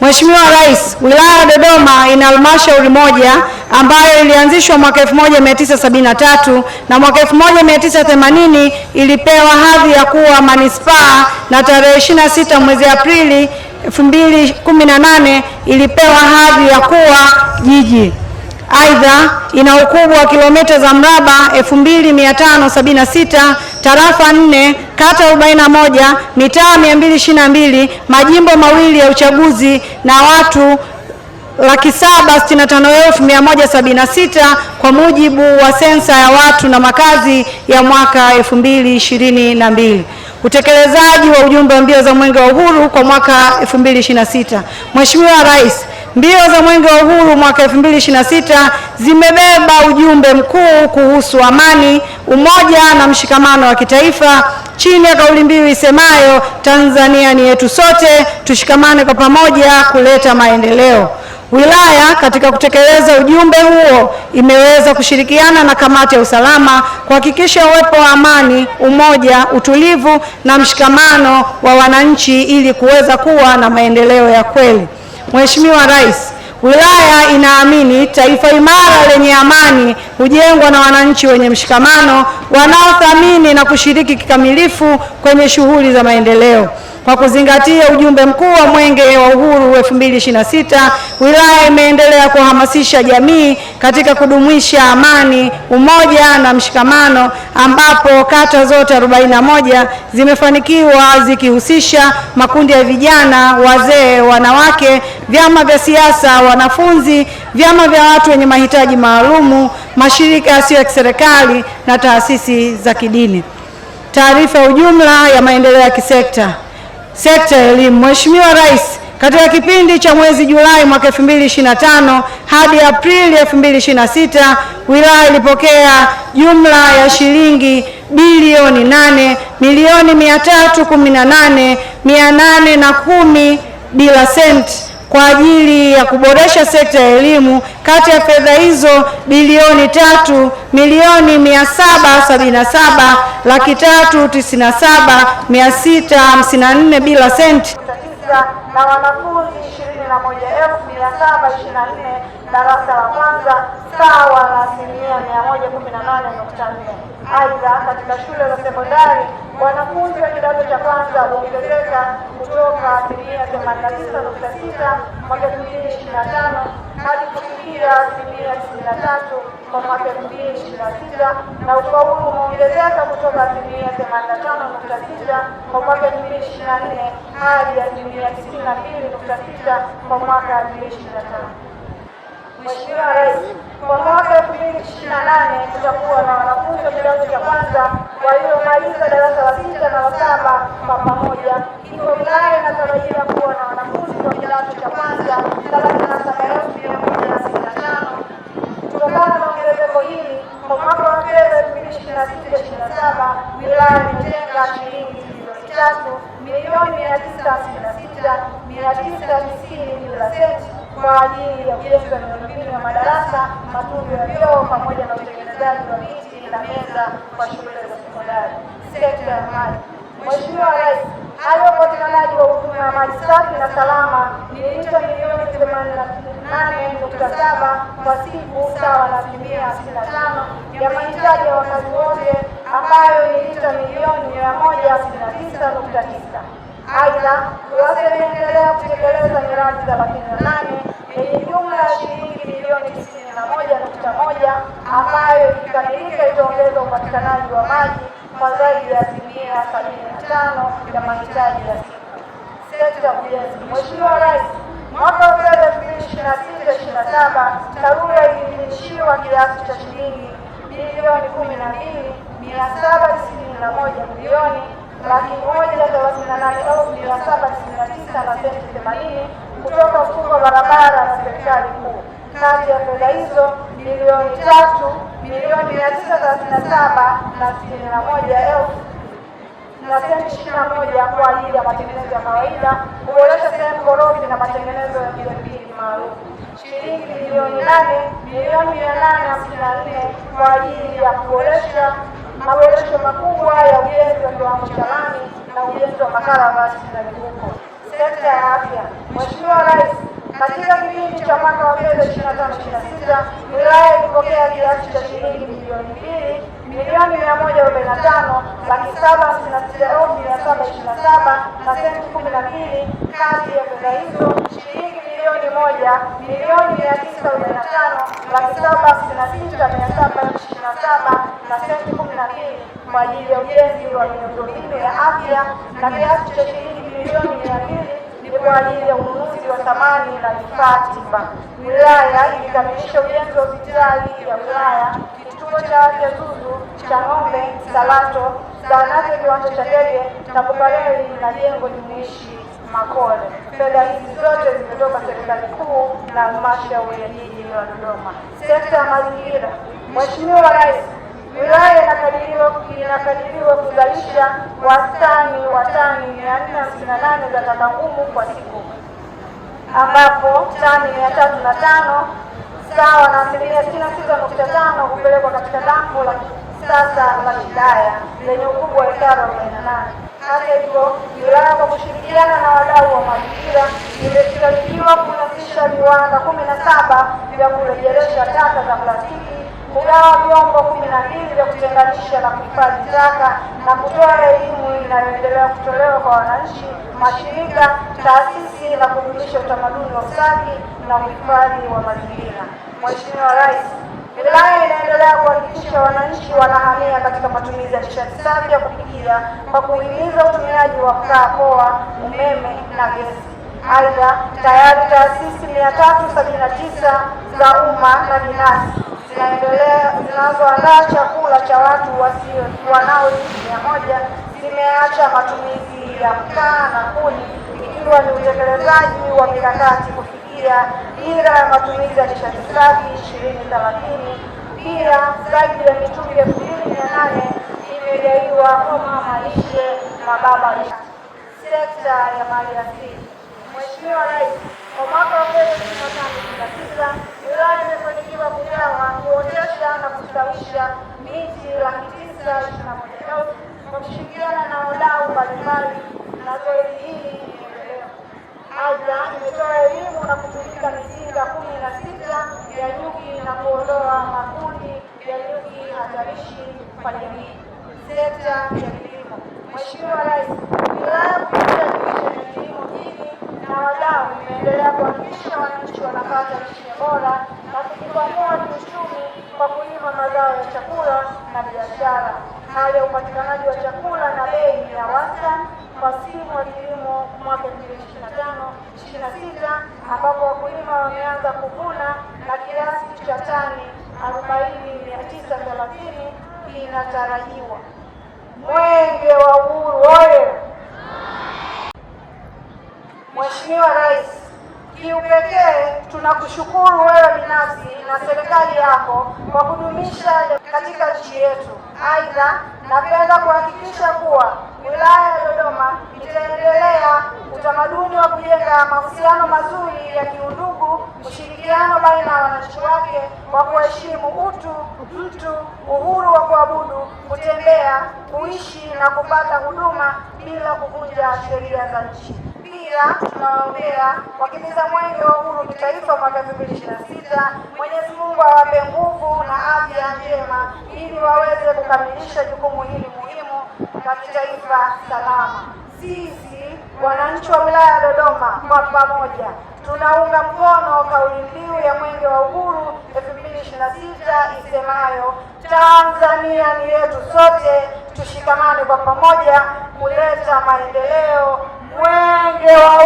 Mheshimiwa Rais, wilaya ya Dodoma ina halmashauri moja ambayo ilianzishwa mwaka 1973 na mwaka 1980 ilipewa hadhi ya kuwa manispaa na tarehe 26 mwezi Aprili 2018 ilipewa hadhi ya kuwa jiji. Aidha, ina ukubwa wa kilomita za mraba 2576, tarafa 4, kata 41, mitaa 222, majimbo mawili ya uchaguzi na watu 765,176 kwa mujibu wa sensa ya watu na makazi ya mwaka 2022. Utekelezaji wa ujumbe wa mbio za Mwenge wa Uhuru kwa mwaka 2026. Mheshimiwa Rais, mbio za Mwenge wa Uhuru mwaka 2026 zimebeba ujumbe mkuu kuhusu amani, umoja na mshikamano wa kitaifa chini ya kauli mbiu isemayo Tanzania ni yetu sote, tushikamane kwa pamoja kuleta maendeleo. Wilaya katika kutekeleza ujumbe huo imeweza kushirikiana na kamati ya usalama kuhakikisha uwepo wa amani, umoja, utulivu na mshikamano wa wananchi ili kuweza kuwa na maendeleo ya kweli. Mheshimiwa Rais, wilaya inaamini taifa imara lenye amani hujengwa na wananchi wenye mshikamano wanaothamini na kushiriki kikamilifu kwenye shughuli za maendeleo. Kwa kuzingatia ujumbe mkuu wa Mwenge wa Uhuru 2026, wilaya imeendelea kuhamasisha jamii katika kudumisha amani, umoja na mshikamano, ambapo kata zote 41 zimefanikiwa zikihusisha makundi ya vijana, wazee, wanawake, vyama vya siasa, wanafunzi, vyama vya watu wenye mahitaji maalumu, mashirika yasiyo ya kiserikali na taasisi za kidini. Taarifa ya ujumla ya maendeleo ya kisekta. Sekta ya elimu. Mheshimiwa Rais, katika kipindi cha mwezi Julai mwaka 2025 hadi Aprili 2026, wilaya ilipokea jumla ya shilingi bilioni 8,318,810 bila senti kwa ajili ya kuboresha sekta ya elimu. Kati ya fedha hizo bilioni 3,397,397,654 bila senti na wanafunzi 21,724 darasa la kwanza sawa na asilimia 118.4. Aidha, katika shule za sekondari wanafunzi wa kidato cha kwanza waliongezeka kutoka asilimia 89.6 mwaka 2025 hadi kufikia asilimia 93 kwa mwaka 2026, na ufaulu umeongezeka kutoka asilimia 85.6 kwa mwaka 2024 hadi asilimia 92.6 kwa mwaka 2025. Mheshimiwa Rais, kwa mwaka 2028 kutakuwa na wanafunzi wa kidato cha kwanza waliomaliza darasa la 6 na la 7 kwa pamoja. Hivyo wilaya inatarajia kuwa na wanafunzi wa kidato cha kwanza 37,165. Kutokana na ongezeko hili, kwa mwaka wa fedha 2026/27 wilaya imetenga shilingi bilioni 3,956,990 bila senti kwa ajili ya ujenzi wa miundombinu ya madarasa, matundu ya vyoo pamoja na utengenezaji wa viti na meza kwa shule za sekondari. Sekta ya maji. Mheshimiwa Rais, hali ya upatikanaji wa huduma ya maji safi na salama ni lita milioni 88.7 kwa siku sawa na asilimia 55 ya mahitaji ya wakazi wote ambayo ni lita milioni 169.9. Aidha, RUWASA imeendelea kutekeleza miradi 38 yenye jumla ya shilingi milioni 91.1 ambayo ikikamilika itaongeza upatikanaji wa maji kwa zaidi ya asilimia 75 ya mahitaji ya siku. Sekta ya ujenzi. Mheshimiwa Rais, mwaka wa fedha 2026/27 TARURA iliidhinishiwa kiasi cha shilingi bilioni 12,111,138,799 na senti 80 kutoka mfuko wa barabara na serikali kuu. Kati ya fedha hizo bilioni 3,937,061 na senti 21 kwa ajili ya matengenezo ya kawaida, kuboresha sehemu korofi na matengenezo ya miundombinu maalum. Shilingi bilioni 8,854,000 kwa ajili ya kuboresha maboresho makubwa ya ujenzi wa kiwango cha lami na ujenzi wa makaravati na vivuko. Sekta ya afya. Mheshimiwa Rais, Katika kipindi cha mwaka wa fedha 25/26 wilaya ilipokea kiasi cha shilingi milioni 2,105,756,727 na senti 12. Kati ya fedha hizo shilingi milioni 1,905,756,727 na senti 12 kwa ajili ya ujenzi wa miundombinu ya afya na kiasi cha shilingi milioni 200 ni kwa ajili ya ununuzi wa samani na vifaa tiba. Wilaya ilikamilisha ujenzi wa hospitali ya wilaya, kituo cha afya Zuzu cha Ng'ombe, Salato, zahanati ya kiwanja cha ndege Tambukareli na jengo jumuishi Makole. Fedha hizi zote zimetoka serikali kuu na halmashauri ya jiji la Dodoma. Sekta ya mazingira. Mheshimiwa Rais, wilaya inakadiriwa kuzalisha wastani wa tani 458 za taka ngumu kwa siku, ambapo tani 305 sawa na 66.5 hupelekwa katika dampo la sasa la wilaya lenye ukubwa wa ekari 48. Hata hivyo, wilaya kwa kushirikiana na wadau wa mazingira imefanikiwa kuanzisha viwanda 17 vya kurejelesha taka za plastiki, kugawa vyombo 12 vya kutenganisha na kuhifadhi taka na kutoa elimu inayoendelea kutolewa kwa wananchi, mashirika, taasisi na kudumisha utamaduni wa usafi na uhifadhi wa mazingira. Mheshimiwa Rais, wilaya inaendelea kuhakikisha wananchi wanahamia katika matumizi ya nishati safi ya kupikia kwa kuhimiza utumiaji wa mkaa poa, umeme na gesi. Aidha, tayari taasisi 379 za umma na binafsi zinazoandaa chakula cha watu wanaoishi 100 zimeacha matumizi ya mkaa na kuni, ikiwa ni utekelezaji wa mikakati kufikia dira ya matumizi ya nishati safi 2030. Pia zaidi ya mitungi 2,800 imegaiwa kwa mama lishe na baba lishe. Sekta ya maliasili. Mheshimiwa Rais, kwa mwaka wa fedha 25/26 wilaya imefanikiwa kugawa, kuotesha na kustawisha miti 921,000 kwa kushirikiana na wadau mbalimbali, na zoezi hili inaendelea. Aidha, imetoa elimu na kutundika mizinga 16 ya nyuki na kuondoa makundi ya nyuki hatarishi kwa jamii. Sekta ya kilimo. Mheshimiwa Rais, wilaya kupitia divisheni ya kilimo mjini na wadau imeendelea kuhakikisha wananchi wanapata lishe bora na kujikwamua kiuchumi kwa kulima mazao ya chakula na biashara. Hali ya upatikanaji wa chakula na bei ya wastani kwa msimu wa kilimo mwaka 2025/26 ambapo wakulima wameanza kuvuna na kiasi cha tani 40,930 kinatarajiwa. Mwenge wa Uhuru oye! Mheshimiwa Rais, kiupekee tunakushukuru wewe binafsi na serikali yako kwa kudumisha katika nchi yetu. Aidha, napenda kuhakikisha kuwa wilaya ya Dodoma itaendelea utamaduni wa kujenga mahusiano mazuri ya kiundugu, ushirikiano baina ya wananchi wake wa kuheshimu utu, mtu, uhuru wa kuabudu, kutembea, kuishi na kupata huduma bila kuvunja sheria za nchi. Pia tunawaombea wakimiza mwenge wa uhuru kitaifa mwaka 2026. Mwenyezi Mungu awape nguvu na afya njema ili waweze kukamilisha jukumu hili muhimu la kitaifa salama. Sisi wananchi wa wilaya ya Dodoma kwa pamoja tunaunga mkono kauli mbiu ya mwenge wa uhuru 2026 isemayo Tanzania ni yetu sote, tushikamane kwa pamoja kuleta maendeleo. Mwenge wa